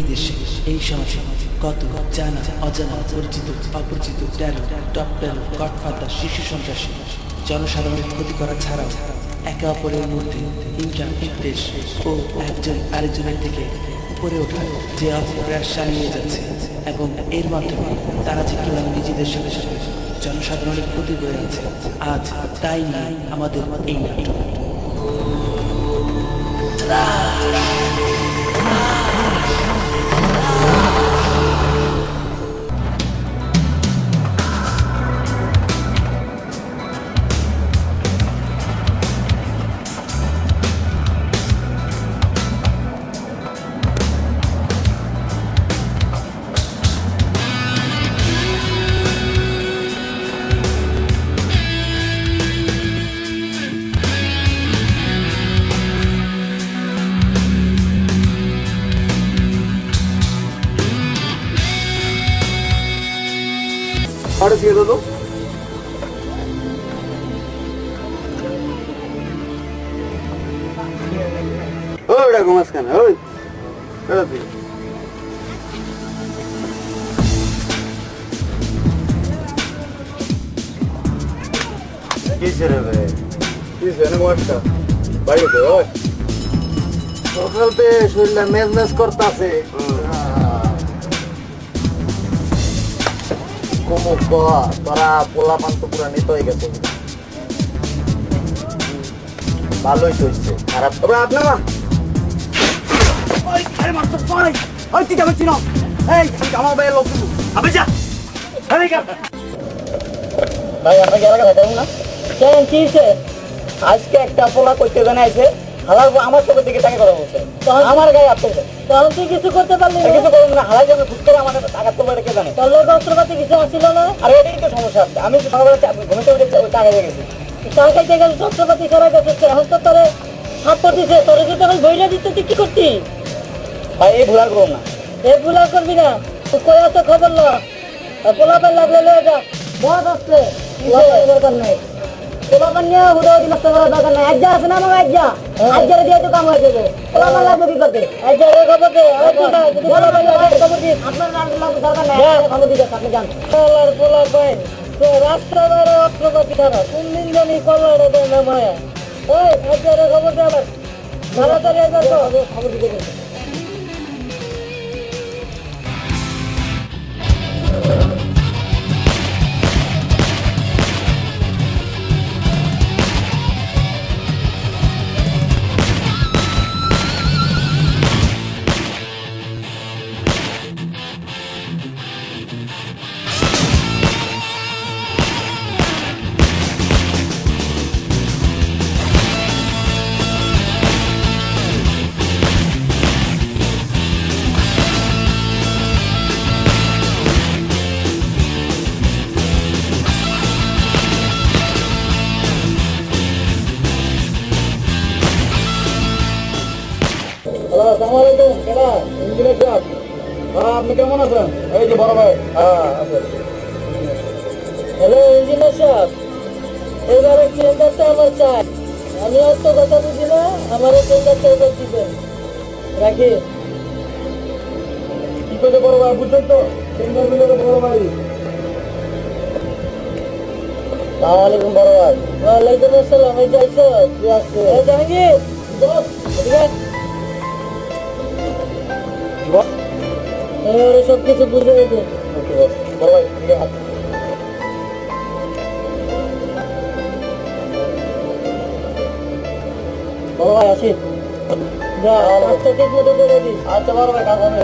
দেশে এই সমাজে কত জানা অজানা পরিচিত অপরিচিত ট্যারো টপ ট্যারো গডফাদার শিশু সন্ত্রাসী জনসাধারণের ক্ষতি করা ছাড়াও একে অপরের মধ্যে হিংসা বিদ্বেষ ও একজন আরেকজনের থেকে উপরে ওঠার যে অপপ্রয়াস চালিয়ে যাচ্ছে এবং এর মাধ্যমে তারা যে কিভাবে নিজেদের সাথে সাথে জনসাধারণের ক্ষতি হয়ে আছে আজ তাই নাই আমাদের এই নাটক। Ahora sí, ¿no? Ahora, ¿cómo es que no? Espérate. ¿Qué hicieron, güey? ¿Qué hicieron, cómo está? Vaya, ¿qué va? Sofrate, soy la mesma escortase. Como তোরা পোলাপান তো পুরা নিতে হয়ে গেছে ভালোই হয়েছে খারাপ তবে আপনি না ওই আরে মারছো ভাই ওই তুই যাবে চিনো এই আমার ভাই লোক আবে যা আরে গা ভাই আপনি গেলা কথা না কেন কিছে আজকে একটা পোলা কইতে জানাইছে হালাল আমার চোখের দিকে তাকে কথা বলছে আমার গায়ে হাত তুলছে তখন তুই কিছু করতে পারলি না কিছু করবো না হালাই যাবে ভুট করে আমাদের টাকা তুলবে রেখে জানে তোর লোক অস্ত্রপাতি কিছু আসছিল না আর এটাই তো সমস্যা আমি সকালবেলা ঘুমিতে উঠে ওই টাকা দিয়ে গেছি টাকা খাইতে গেলে অস্ত্রপাতি ছাড়া গেছে এখন তো তোরে হাত করতেছে তোরে যদি আমি বইটা দিতে তুই কি করতি ভাই এই ভুল আর করবো না এই ভুল আর করবি না তুই কই আছে খবর ল পোলাপান লাগলে লয়ে যা বস আসলে দরকার নেই পোলাপান নিয়ে উড়াও দিন আসতে করার দরকার নেই আজ্জা আছে না আমার আজ্জা আজ্জারে দিয়ে তো কাম হয়ে যাবে পোলাপান লাগবে কি করতে আজ্জারে খবর দে পোলাপান লাগবে খবর দিন আপনার নাম লাগবে দরকার নেই খবর দিতে আপনি জান পোলাপান তো রাস্তা ধরে অস্ত্রপাতি ছাড়া কোন দিন জানি কলারে দেয় না মায়া ওই আজ্জারে খবর দে আবার তাড়াতাড়ি আজ্জা তো খবর দিতে আপনি কেমন আছেন এই যে বড় ভাই হ্যালো ইঞ্জিনিয়ার সাহেব এবারে টেন্ডারটা আমার চাই আমি আর তো কথা বুঝি না আমার টেন্ডারটা এবার দিবেন রাখি কি করে বড় ভাই বুঝছেন তো টেন্ডার মিলে বড় ভাই আসসালামাইকুম বড় ভাই ওয়ালাইকুম আসসালাম এই যাইছো তুই আসছে এই জাহাঙ্গীর বস ঠিক আছে বস ওরে সব কিছু বুঝে গেছে ওকে বস বড় ভাই ঠিক আছে বড় ভাই আসি যা আচ্ছা ঠিক মতো করে দিস আচ্ছা বড় ভাই কাজ হবে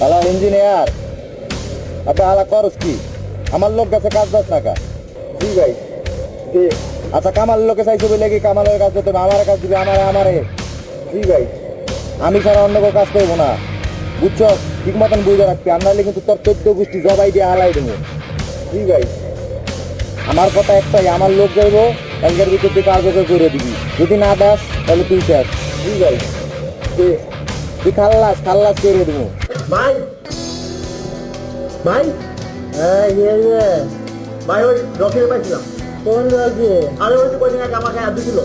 হ্যালো ইঞ্জিনিয়ার আপনি আলা করস কি আমার লোক কাছে কাজ দাস না কা জি ভাই আচ্ছা কামাল লোকে চাইছো বলে কি কামালের কাজ দিতে আমার কাজ দিবে আমারে জি ভাই আমি ছাড়া অন্য কেউ কাজ করবো না বুঝছো ঠিক মতন বুঝে রাখবি আমরা কিন্তু তোর 14 গোষ্ঠী জবাই দিয়ে হালাই দেবো জি ভাই আমার কথা একটাই আমার লোক যাইবো এর ভিতর থেকে কার্যকর করে দিবি যদি না দাস তাহলে তুই চাস জি ভাই তুই খাল্লাস করে দেবো ভাই ভাই হ্যাঁ ভাই ওই রকিরে পাইছিলাম কোন রকি আরে ওই কদিন আগে আমাকে হাত দিছিল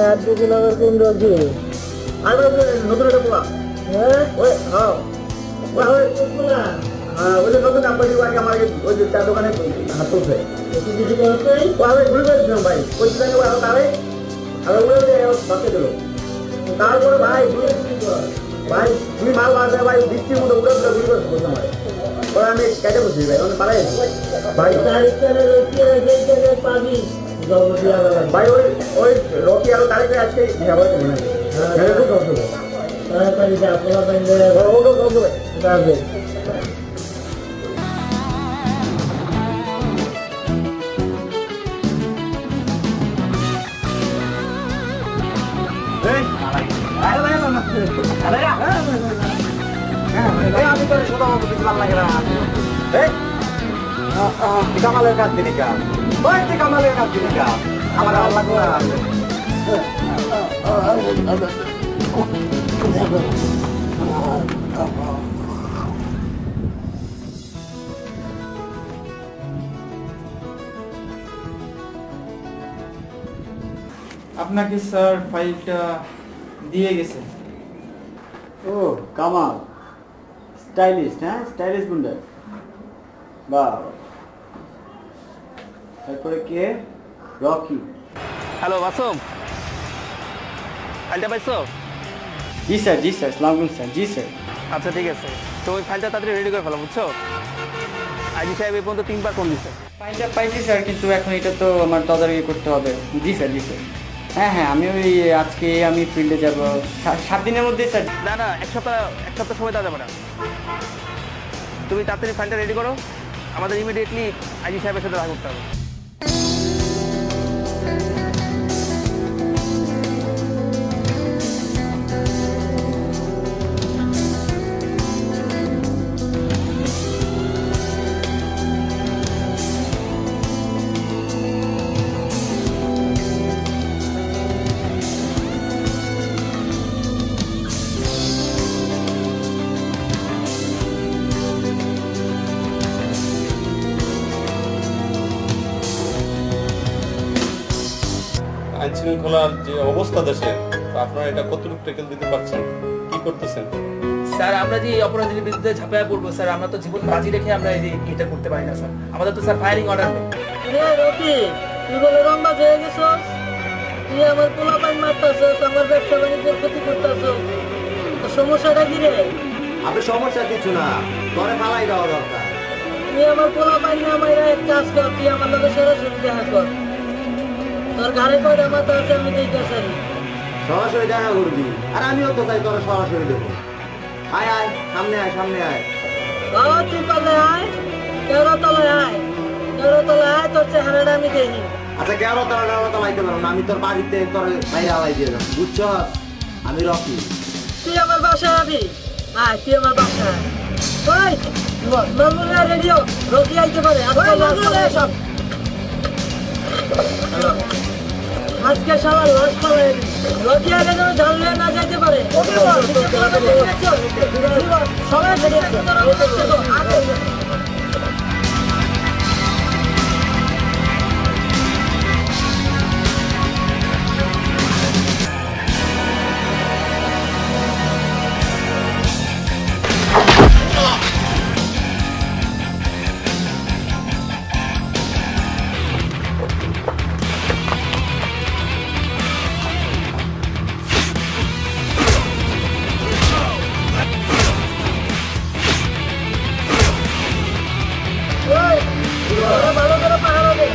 হাত দিছিল আবার কোন রকি আরে নতুন একটা পোলা ওই যে নতুন নাম্বার আগে আমার ওই যে চা দোকানে হাত তুলছে ঘুরে করেছিলাম ভাই ওই দোকানে তারে আমি উড়ে বাঁচতে দিল তারপরে ভাই ভাই তুমি মাল বাঁচবে ভাই বৃষ্টির মতো উড়ে ঘুরে করে বলতে আমার পরে আমি কেটে বসি ভাই আমি পালাই ভাই ভাই ওই ওই রকি আরো তারিখে আজকে ব্যবহার করি না কামালের কাজ দিলি কাজ কামালের কাজ দিলি কাজ আমার আল্লাহ আপনাকে স্যার ফাইলটা দিয়ে গেছে। ও কামাল স্টাইলিস্ট, হ্যাঁ স্টাইলিশ গুন্ডা। বাহ, তারপরে কে? রকি। হ্যালো মাসুম, ফাইলটা পাইছো? জি স্যার, জি স্যার, সালাম স্যার। জি স্যার। আচ্ছা ঠিক আছে, তো ওই ফাইলটা তাড়াতাড়ি রেডি করে ফেলো, বুঝছো? আইজি সাহেব এই পর্যন্ত 3বার ফোন দিচ্ছে। ফাইলটা পাইছি স্যার, কিন্তু এখন এটা তো আমার তদারকি করতে হবে। জি স্যার, জি স্যার। হ্যাঁ হ্যাঁ, আমি ওই আজকে আমি ফিল্ডে যাব 7 দিনের মধ্যে স্যার। না না, এক সপ্তাহ সময় দেওয়া যাবে না। তুমি তাড়াতাড়ি ফাইলটা রেডি করো, আমাদের ইমিডিয়েটলি আইজি সাহেবের সাথে দেখা করতে হবে। আইন শৃঙ্খলার যে অবস্থা দেশে, আপনারা এটা কতটুকু ট্যাকেল দিতে পারছেন, কি করতেছেন? স্যার আমরা যে এই অপরাধীর বিরুদ্ধে ঝাঁপিয়ে পড়বো স্যার, আমরা তো জীবন বাজি রেখে আমরা এটা করতে পারি না স্যার। আমাদের তো স্যার ফায়ারিং অর্ডার নেই। রকি, তুই বলে রম্বা হয়ে গেছস, তুই আমার পোলা পাইন মারতাছস, আমার ব্যবসা বাণিজ্যের ক্ষতি করতাছস, সমস্যাটা কি রে? আপনি সমস্যা কিছু না, তোরে ফালাই দেওয়া দরকার। তুই আমার পোলা পাইন না মাইরা এক কাজ কর, তুই আমার লগে সরাসরি দেখা কর। তোর ঘরে কয়টা মাথা আছে আমি দেখতে চাই। সরাসরি দেখা করবি, আর আমিও তো চাই তোরা সরাসরি দেবো। আয় আয়, সামনে আয়, সামনে আয়। তুই পালে আয়, কেওড়াতলায় আয়, কেওড়াতলায় আয়, তোর চেহারাটা আমি দেখি। আচ্ছা কেন তোরা লাইতে পারো না? আমি তোর বাড়িতে তোর বাইরে আলাই দিয়ে যাবো, বুঝছস? আমি রকি। তুই আমার বাসায় আবি, আয় তুই আমার বাসায় আয়। মামুলা রেডিও, রকি আইতে পারে। সব আজকে শালা লাশ পালাই রকি আগে যেন জানলে না যাইতে পারে। সবাই ভালো করে পাহারা দে।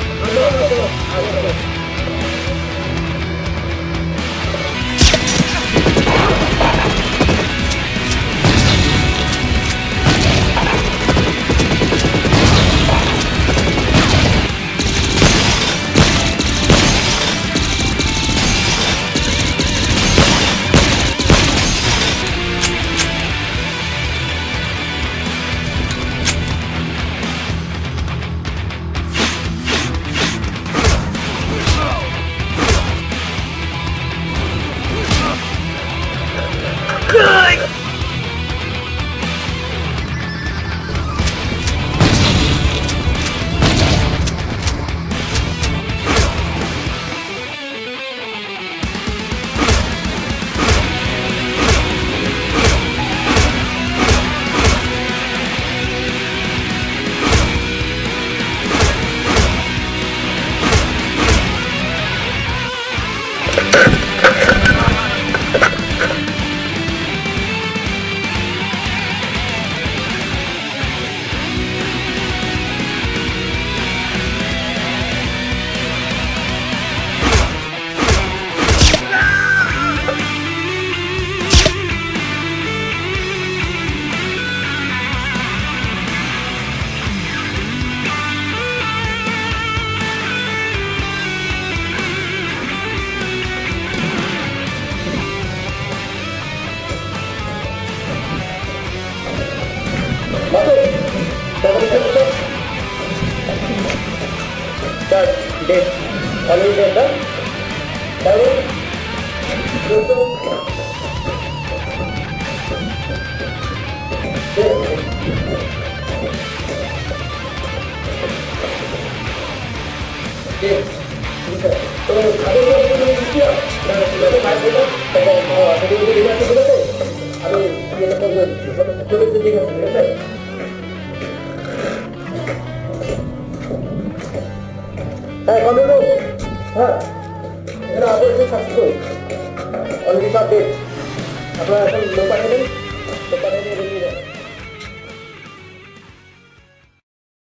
ডেট অলরেডি ডেট না তাহলে হ্যাঁ কন্ট্রোল হ্যাঁ এখানে অপারেশন সাকসেসফুল অলরেডি সব ডেট আপনারা এখন লোক পাঠিয়ে দেন